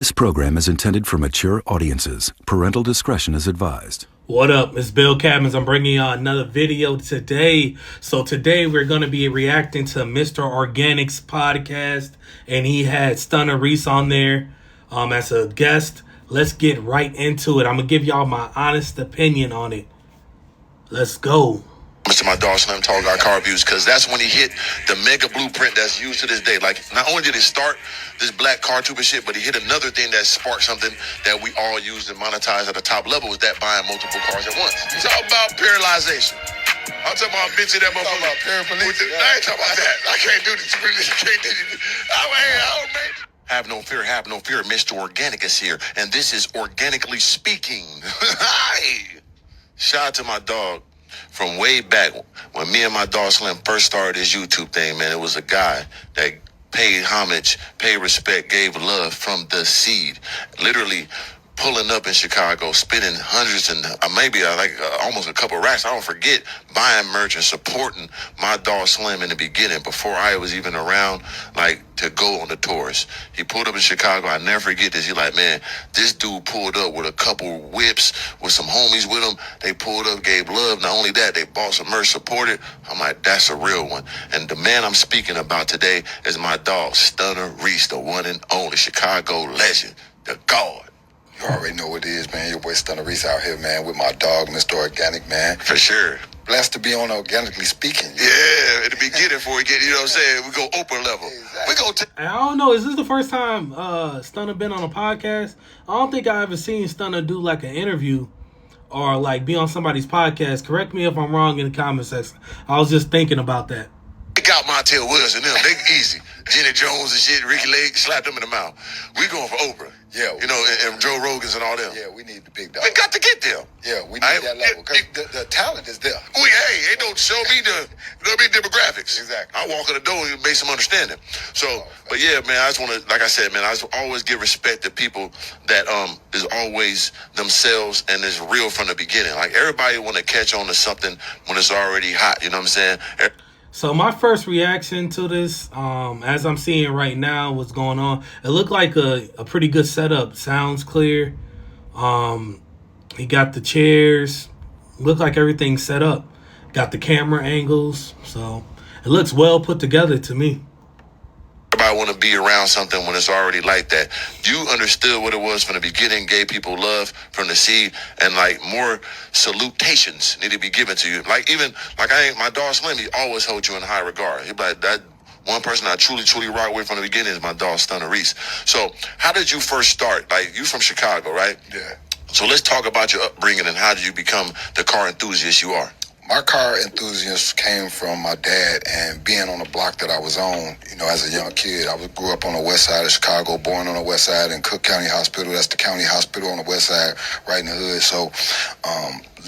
This program is intended for mature audiences. Parental discretion is advised. What up? It's Bill Cabins. I'm bringing you another video today. So today we're going to be reacting to Mr. Organik's podcast, and he had Stunna Reese on there as a guest. Let's get right into it. I'm going to give y'all my honest opinion on it. Let's go. Mr. My dog Slim Tall Guy car reviews, because that's when he hit the mega blueprint that's used to this day. Like, not only did it start this black car tuber shit, but he hit another thing that sparked something that we all used and monetized at the top level, was that buying multiple cars at once. It's all about paralyzation. I'm talking about bitching that motherfucker. About paraplegia. I ain't talking about that. I can't do this. I can't do this. Have no fear. Mr. Organik is here, and this is Organically Speaking. Hi. Shout out to my dog. From way back when me and my dog Slim first started this YouTube thing, man, it was a guy that paid homage, paid respect, gave love from the seed. Literally pulling up in Chicago, spending hundreds and maybe almost a couple racks. I don't forget buying merch and supporting my dog Slim in the beginning before I was even around, like, to go on the tours. He pulled up in Chicago. I never forget this. He like, man, this dude pulled up with a couple whips with some homies with him. They pulled up, gave love. Not only that, they bought some merch, supported. I'm like, that's a real one. And the man I'm speaking about today is my dog Stunna Reese, the one and only Chicago legend, the God. You already know what it is, man. Your boy Stunna Reese out here, man, with my dog, Mr. Organik, man. For sure. Blessed to be on Organically Speaking. Yeah, in the beginning before we get, you know what I'm saying, we go open level. Exactly. We go I don't know. Is this the first time Stunna been on a podcast? I don't think I ever seen Stunna do like an interview or like be on somebody's podcast. Correct me if I'm wrong in the comment section. I was just thinking about that. Pick out Montel Williams and them. They easy. Jenny Jones and shit, Ricky Lake, slap them in the mouth. We going for Oprah. Yeah. You know, and Joe Rogans and all them. Yeah, we need the big dog. We got to get them. Yeah, we need that level, because the talent is there. Hey, don't show me the demographics. Exactly. I walk in the door and make some understanding. So, but yeah, man, I just want to, like I said, man, I just always give respect to people that is always themselves and is real from the beginning. Like, everybody want to catch on to something when it's already hot. You know what I'm saying? So my first reaction to this, as I'm seeing right now what's going on, it looked like a pretty good setup. Sounds clear. He got the chairs. Looked like everything's set up. Got the camera angles. So it looks well put together to me. Everybody want to be around something when it's already like that. You understood what it was from the beginning, gave people love from the seed, and like more salutations need to be given to you. Like, even like my dog Slim, he always holds you in high regard. He be like, that one person I truly rock with from the beginning is my dog Stunna Reese. So how did you first start? Like, you from Chicago, right? Yeah. So let's talk about your upbringing and how did you become the car enthusiast you are? My car enthusiasm came from my dad and being on the block that I was on, you know, as a young kid. I grew up on the west side of Chicago, born on the west side in Cook County Hospital. That's the county hospital on the west side, right in the hood. So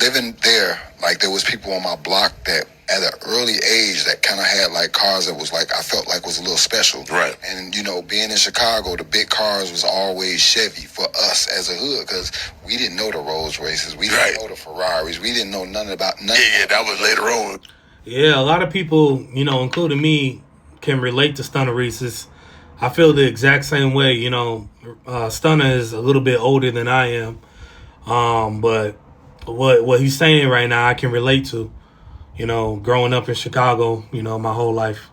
living there, like, there was people on my block that at an early age that kind of had like cars that was like, I felt like was a little special. Right. And, you know, being in Chicago, the big cars was always Chevy for us as a hood, because we didn't know the Rolls Royces. We didn't know the Ferraris. We didn't know nothing about nothing. Yeah, that was later on. Yeah, a lot of people, you know, including me, can relate to Stunna Reese's. I feel the exact same way. You know, Stunna is a little bit older than I am. But what he's saying right now, I can relate to. You know, growing up in Chicago, you know, my whole life.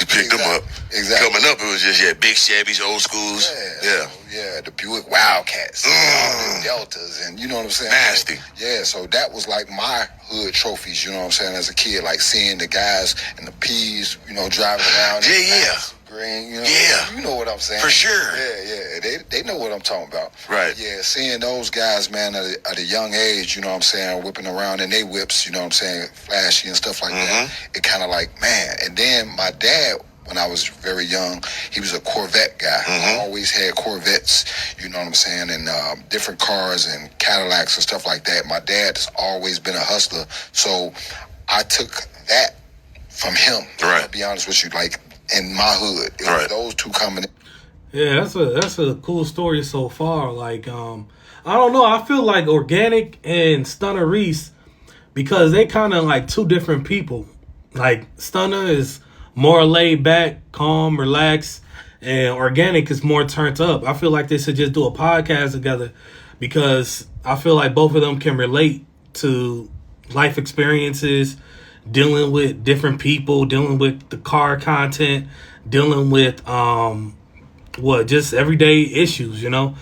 You picked them up. Exactly. Coming up, it was just, big Chevys, old schools. Yeah, the Buick Wildcats, the Deltas, and you know what I'm saying? Nasty. Yeah, so that was like my hood trophies, you know what I'm saying, as a kid, like seeing the guys in the P's, you know, driving around. Green, you know, you know what I'm saying. For sure. Yeah, they know what I'm talking about. Right. Yeah, seeing those guys, man, at a young age, you know what I'm saying, whipping around in they whips, you know what I'm saying, flashy and stuff like that. It kind of like, man. And then my dad, when I was very young, he was a Corvette guy. Always had Corvettes, you know what I'm saying, and different cars and Cadillacs and stuff like that. My dad's always been a hustler, so I took that from him. Right. To be honest with you, like, in my hood, it was those two coming in. Yeah, that's a cool story so far. Like, I don't know. I feel like Organik and Stunna Reese, because they kind of like two different people. Like, Stunna is more laid back, calm, relaxed, and Organic is more turned up. I feel like they should just do a podcast together because I feel like both of them can relate to life experiences, dealing with different people, dealing with the car content, dealing with just everyday issues, you know.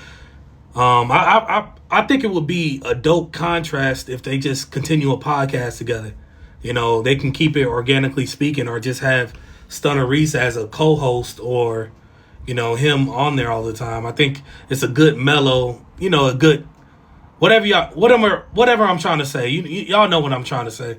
I think it would be a dope contrast if they just continue a podcast together. You know, they can keep it organically speaking, or just have Stunna Reese as a co-host, or you know, him on there all the time. I think it's a good mellow, you know, a good whatever I'm trying to say. Y'all know what I'm trying to say.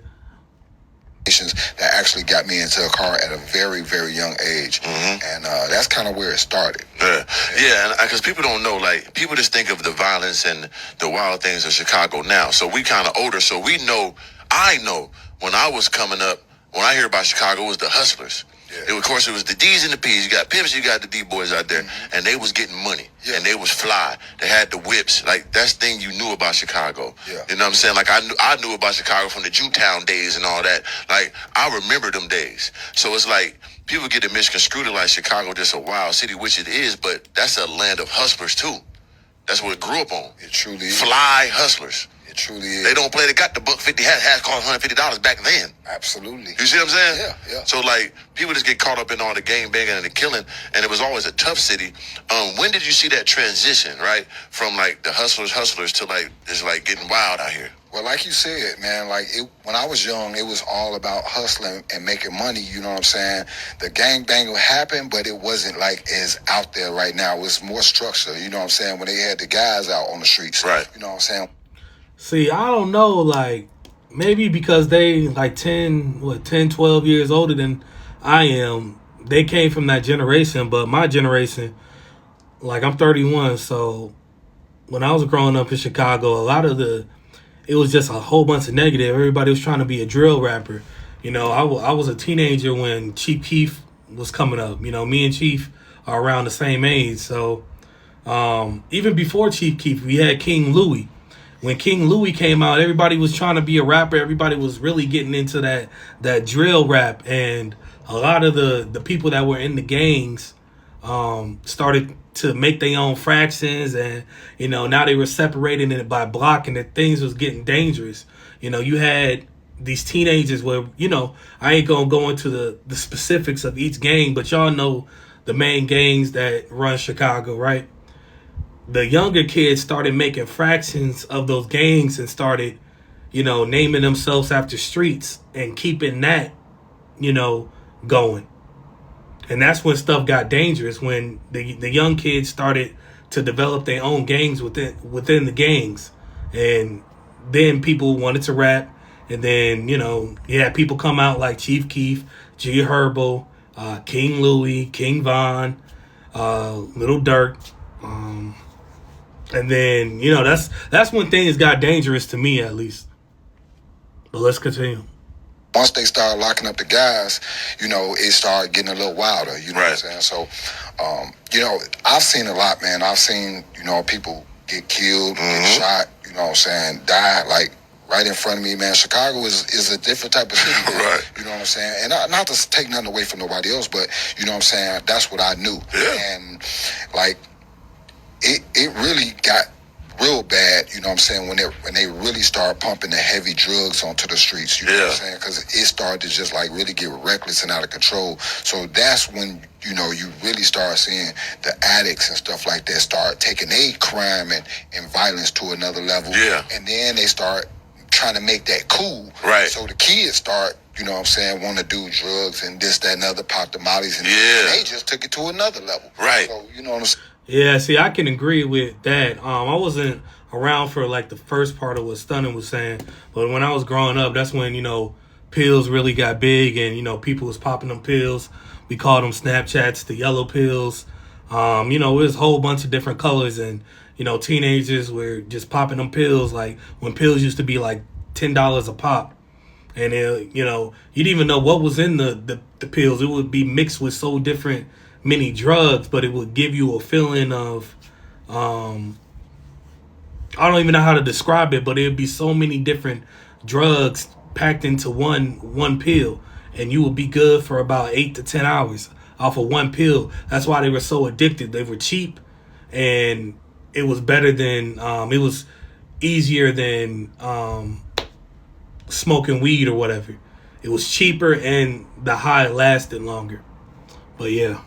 That actually got me into a car at a very, very young age. And that's kind of where it started. Yeah, because people don't know, like, people just think of the violence and the wild things of Chicago now. So we kind of older, so we know, I know, when I was coming up, when I hear about Chicago, it was the hustlers. Of course, it was the D's and the P's. You got pimps, you got the D boys out there, and they was getting money, and they was fly. They had the whips. Like, that's the thing you knew about Chicago. You know what I'm saying? Like, I knew about Chicago from the Jewtown days and all that. Like, I remember them days. So it's like, people get it misconstrued like Chicago just a wild city, which it is, but that's a land of hustlers too. That's what it grew up on. It truly is. Fly hustlers. It truly is. They don't play. They got the $150 hat cost $150 back then. Absolutely. You see what I'm saying? Yeah. So, like, people just get caught up in all the gang banging and the killing, and it was always a tough city. When did you see that transition, right, from like the hustlers to like it's like getting wild out here? Well, like you said, man, like when I was young, it was all about hustling and making money. You know what I'm saying? The gang bang would happen, but it wasn't like as out there right now. It was more structure. You know what I'm saying? When they had the guys out on the streets. Right. You know what I'm saying? See, I don't know, like, maybe because they like 10, 12 years older than I am, they came from that generation. But my generation, like, I'm 31, so when I was growing up in Chicago, a lot of it was just a whole bunch of negative. Everybody was trying to be a drill rapper. You know, I was a teenager when Chief Keef was coming up. You know, me and Chief are around the same age. So even before Chief Keef, we had King Louie. When King Louie came out, everybody was trying to be a rapper. Everybody was really getting into that drill rap. And a lot of the people that were in the gangs started to make their own fractions, and you know, now they were separating it by block, and that things was getting dangerous. You know, you had these teenagers where, you know, I ain't gonna go into the specifics of each gang, but y'all know the main gangs that run Chicago, right? The younger kids started making fractions of those gangs and started, you know, naming themselves after streets and keeping that, you know, going. And that's when stuff got dangerous, when the young kids started to develop their own gangs within the gangs. And then people wanted to rap. And then, you know, you had people come out like Chief Keef, G Herbo, King Louie, King Von, Little Durk. And then, you know, that's when things got dangerous to me, at least. But let's continue. Once they started locking up the guys, you know, it started getting a little wilder, you know what I'm saying? So, you know, I've seen a lot, man. I've seen, you know, people get killed, get shot, you know what I'm saying, die, like, right in front of me, man. Chicago is a different type of city, man. Right. You know what I'm saying? And not to take nothing away from nobody else, but, you know what I'm saying, that's what I knew. Yeah. And, like, it really got real bad, you know what I'm saying, when they really started pumping the heavy drugs onto the streets, you know what I'm saying, because it started to just like really get reckless and out of control. So that's when, you know, you really start seeing the addicts and stuff like that start taking their crime and violence to another level. Yeah. And then they start trying to make that cool. Right. So the kids start, you know what I'm saying, want to do drugs and this, that, and other, pop the mollies, and they just took it to another level. Right. So, you know what I'm saying? Yeah, see, I can agree with that. I wasn't around for like the first part of what Stunna was saying, but when I was growing up, that's when, you know, pills really got big, and you know, people was popping them pills. We called them Snapchats, the yellow pills. You know, it was a whole bunch of different colors, and you know, teenagers were just popping them pills like when pills used to be like $10 a pop. And it, you know, you didn't even know what was in the pills. It would be mixed with so different many drugs, but it would give you a feeling of I don't even know how to describe it, but it would be so many different drugs packed into one pill. and you would be good for about 8 to 10 hours off of one pill. That's why they were so addicted. They were cheap, and it was better than it was easier than smoking weed or whatever. It was cheaper, and the high lasted longer. But yeah,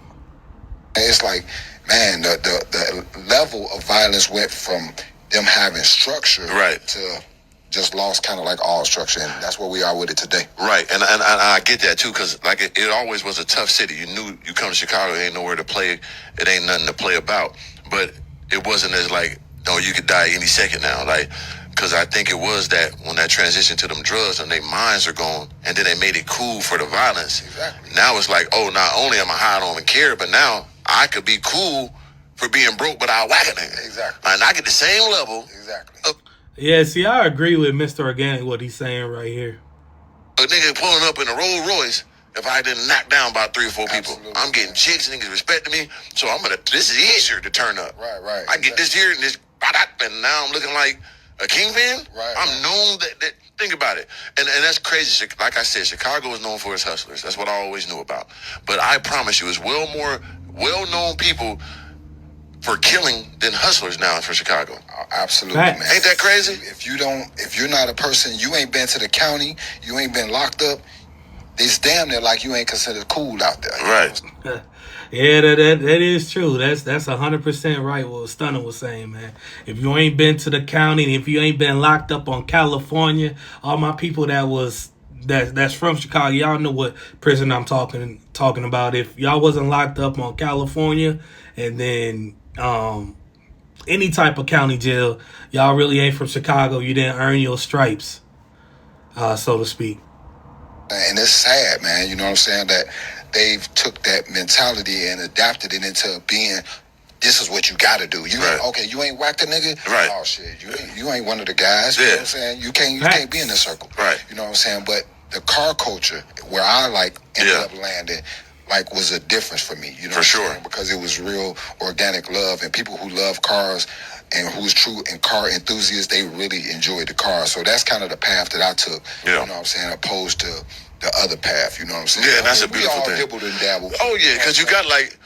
it's like, man, the level of violence went from them having structure to just lost kind of like all structure, and that's where we are with it today. Right, and I get that too, because like it always was a tough city. You knew you come to Chicago, ain't nowhere to play, it ain't nothing to play about. But it wasn't as like, no, you could die any second now, like, because I think it was that when that transition to them drugs and their minds are gone, and then they made it cool for the violence. Exactly. Now it's like, oh, not only am I high, I don't even care, but now I could be cool for being broke, but I'll whack a nigga. Exactly. And I get the same level. Exactly. Yeah, see, I agree with Mr. Organik, what he's saying right here. A nigga pulling up in a Rolls Royce, if I didn't knock down about 3 or 4 people, Absolutely. I'm getting chicks, niggas respecting me, so this is easier to turn up. Right. I get this here and this, and now I'm looking like a kingpin. I'm known that think about it. And that's crazy. Like I said, Chicago is known for its hustlers. That's what I always knew about. But I promise you, it's more well-known people for killing than hustlers now for Chicago. Absolutely, Right. man. Ain't that crazy? If you're not a person, you ain't been to the county, you ain't been locked up, it's damn near like you ain't considered cool out there. Right. Yeah, that is true. That's 100% right what Stunna was saying, man. If you ain't been to the county, if you ain't been locked up on California, all my people that's from Chicago, y'all know what prison I'm talking about. If y'all wasn't locked up on California and then any type of county jail, y'all really ain't from Chicago. You didn't earn your stripes, so to speak. And it's sad, man. You know what I'm saying? That they've took that mentality and adapted it into being, this is what you got to do. You you ain't whacked a nigga? Right. Oh, shit. You ain't one of the guys. You know what I'm saying? You can't be in this circle. Right. You know what I'm saying? But the car culture, where I ended up landing, was a difference for me. You know for sure. saying? Because it was real organic love, and people who love cars and who's true and car enthusiasts, they really enjoyed the car. So that's kind of the path that I took. Yeah. You know what I'm saying? Opposed to the other path. You know what I'm saying? Yeah, that's a beautiful thing. We all dibbled and dabbled. Oh yeah, because you got like,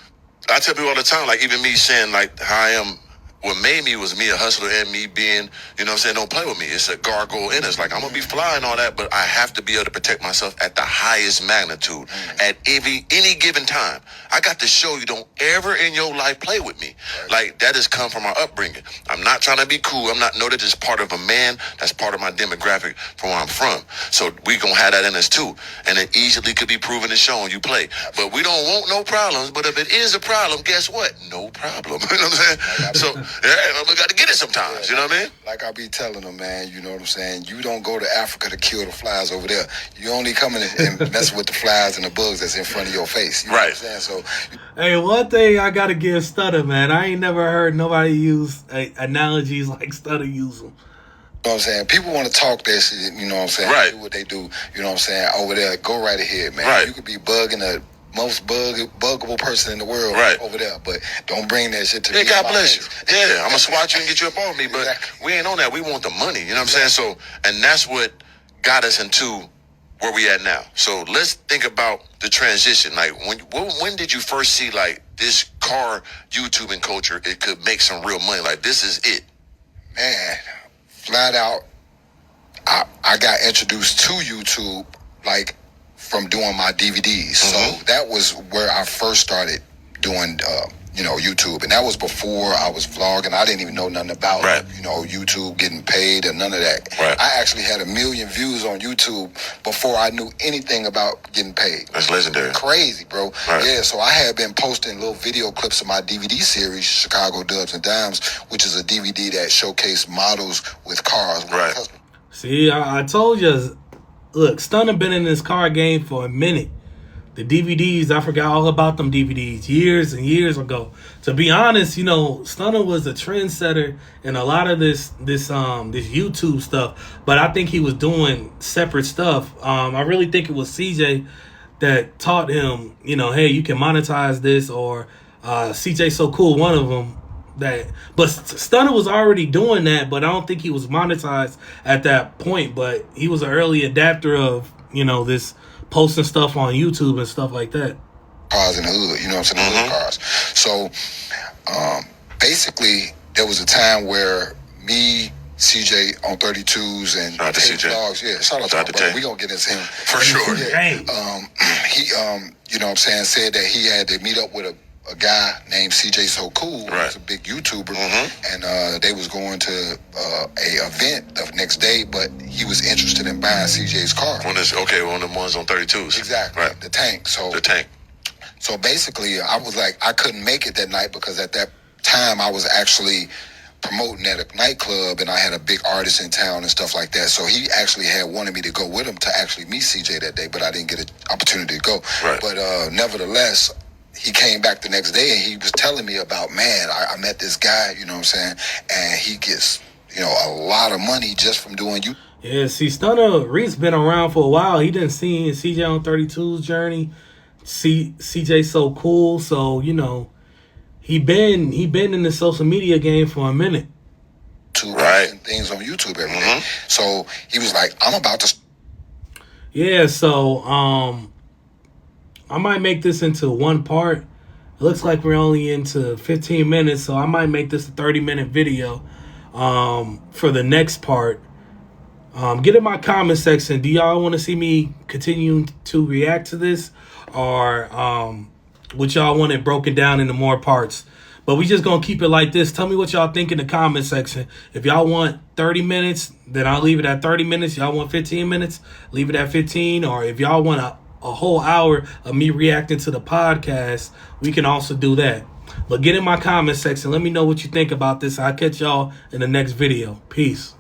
I tell people all the time, like even me saying like how I am. What made me was me a hustler and me being, you know what I'm saying, don't play with me. It's a gargoyle in us. Like, I'm going to be fly and all that, but I have to be able to protect myself at the highest magnitude at any given time. I got to show you don't ever in your life play with me. Like, that has come from our upbringing. I'm not trying to be cool. I'm not, know that it's part of a man. That's part of my demographic from where I'm from. So we going to have that in us too. And it easily could be proven and shown you play. But we don't want no problems. But if it is a problem, guess what? No problem. You know what I'm saying? So, yeah, we got to get it sometimes. You know what I mean? Like I be telling them, man, you know what I'm saying? You don't go to Africa to kill the flies over there. You only come in and mess with the flies and the bugs that's in front of your face. You know what I'm saying? So, hey, one thing I got to give Stunna, man. I ain't never heard nobody use analogies like Stunna use them. You know what I'm saying? People want to talk that shit, you know what I'm saying? Right. Do what they do, you know what I'm saying? Over there, go right ahead, man. Right. You could be bugging the most buggable person in the world over there, but don't bring that shit to me. God bless you. Yeah, I'm going to swat you and get you up on me, but we ain't on that. We want the money, you know what I'm saying? So, and that's what got us into where we at now. So let's think about the transition. Like, when did you first see, like, this car YouTubing culture, it could make some real money? Like, this is it. Man, flat out, I got introduced to YouTube, like, from doing my DVDs. So that was where I first started doing, YouTube. And that was before I was vlogging. I didn't even know nothing about, YouTube getting paid or none of that. Right. I actually had 1 million views on YouTube before I knew anything about getting paid. That's legendary. Crazy, bro. Right. Yeah, so I had been posting little video clips of my DVD series, Chicago Dubs and Dimes, which is a DVD that showcased models with cars. Right. See, I told you. Look, Stunna been in this car game for a minute. The DVDs, I forgot all about them DVDs years and years ago. To be honest, Stunna was a trendsetter in a lot of this YouTube stuff. But I think he was doing separate stuff. I really think it was CJ that taught him, hey, you can monetize this, or CJ So Cool, one of them. But Stunna was already doing that, but I don't think he was monetized at that point. But he was an early adapter of this posting stuff on YouTube and stuff like that. Cars in the hood, you know what I'm saying? The hood cars. So basically, there was a time where me, CJ on 32s and Shout out to CJ. Dogs, shout out to my brother. We gonna get into him For sure. Hey. He you know what I'm saying, said that he had to meet up with a guy named CJ So Cool, who's a big YouTuber, and they was going to a event the next day, but he was interested in buying CJ's car. One of the ones on 32s. Exactly, right. The tank. So basically, I was like, I couldn't make it that night because at that time I was actually promoting at a nightclub and I had a big artist in town and stuff like that. So he actually had wanted me to go with him to actually meet CJ that day, but I didn't get an opportunity to go. Right. But nevertheless, he came back the next day and he was telling me about, man, I met this guy, you know what I'm saying, and he gets, you know, a lot of money just from doing you. Yeah, see, Stunna, Reese been around for a while. He didn't see CJ on 32's journey. CJ So Cool, so, you know, he been in the social media game for a minute. And things on YouTube every day. So he was like, I'm about to. Yeah, so I might make this into one part. It looks like we're only into 15 minutes, so I might make this a 30-minute video for the next part. Get in my comment section. Do y'all want to see me continue to react to this? Or would y'all want it broken down into more parts? But we just going to keep it like this. Tell me what y'all think in the comment section. If y'all want 30 minutes, then I'll leave it at 30 minutes. Y'all want 15 minutes, leave it at 15. Or if y'all want a whole hour of me reacting to the podcast, we can also do that. But get in my comment section. Let me know what you think about this. I'll catch y'all in the next video. Peace.